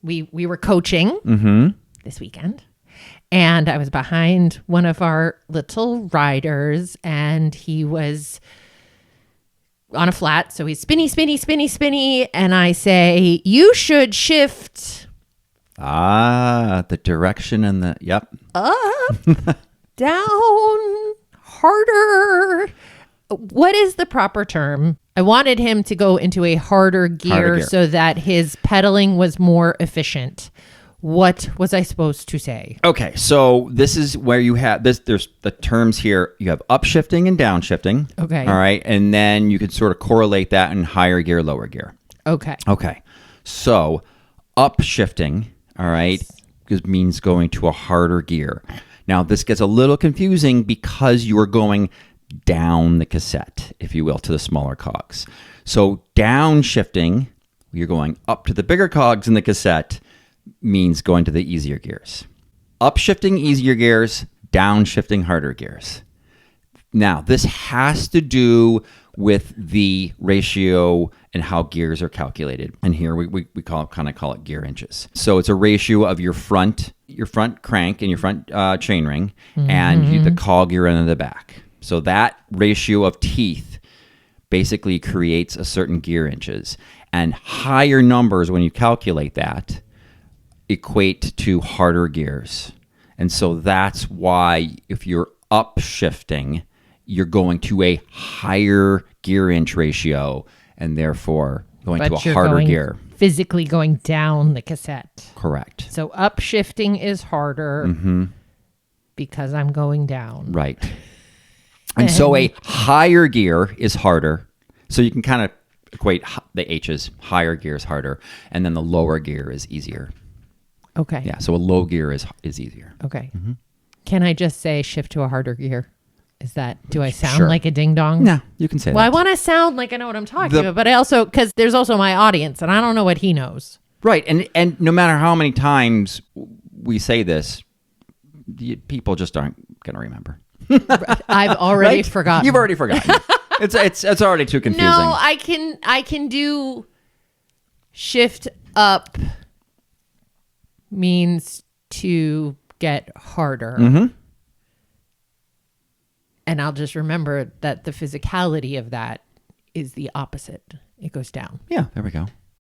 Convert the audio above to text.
we were coaching Mm-hmm. this weekend, and I was behind one of our little riders, and he was on a flat, so he's spinny, and I say, you should shift The direction and the, yep. up, down, harder. What is the proper term? I wanted him to go into a harder gear so that his pedaling was more efficient. What was I supposed to say? Okay, so this is where you have this. There's the terms here. You have upshifting and downshifting. Okay. All right, and then you can sort of correlate that in higher gear, lower gear. Okay. Okay, so upshifting, all right, means going to a harder gear. Now this gets a little confusing because you are going down the cassette, if you will, to the smaller cogs. So downshifting, you're going up to the bigger cogs in the cassette, means going to the easier gears. Upshifting easier gears, downshifting harder gears. Now, this has to do with the ratio and how gears are calculated. And here we call it gear inches. So it's a ratio of your front crank and your front chainring and the cog gear end of the back. So that ratio of teeth basically creates a certain gear inches. And higher numbers, when you calculate that, equate to harder gears. And so that's why if you're upshifting, you're going to a higher gear inch ratio and therefore going to a harder gear. Physically going down the cassette. Correct. So upshifting is harder because I'm going down. Right. And so a higher gear is harder. So you can kind of equate the H's. Higher gear is harder, and then the lower gear is easier. Okay. Yeah, so a low gear is easier. Okay. Can I just say shift to a harder gear? Do I sound Sure. like a ding dong? No, you can say that. Well, I want to sound like I know what I'm talking about, but I also, because there's also my audience and I don't know what he knows. Right. And no matter how many times we say this, people just aren't going to remember. I've already forgotten. You've already forgotten. It's already too confusing. No, I can do shift up means to get harder. And I'll just remember that the physicality of that is the opposite. It goes down. Yeah, there we go.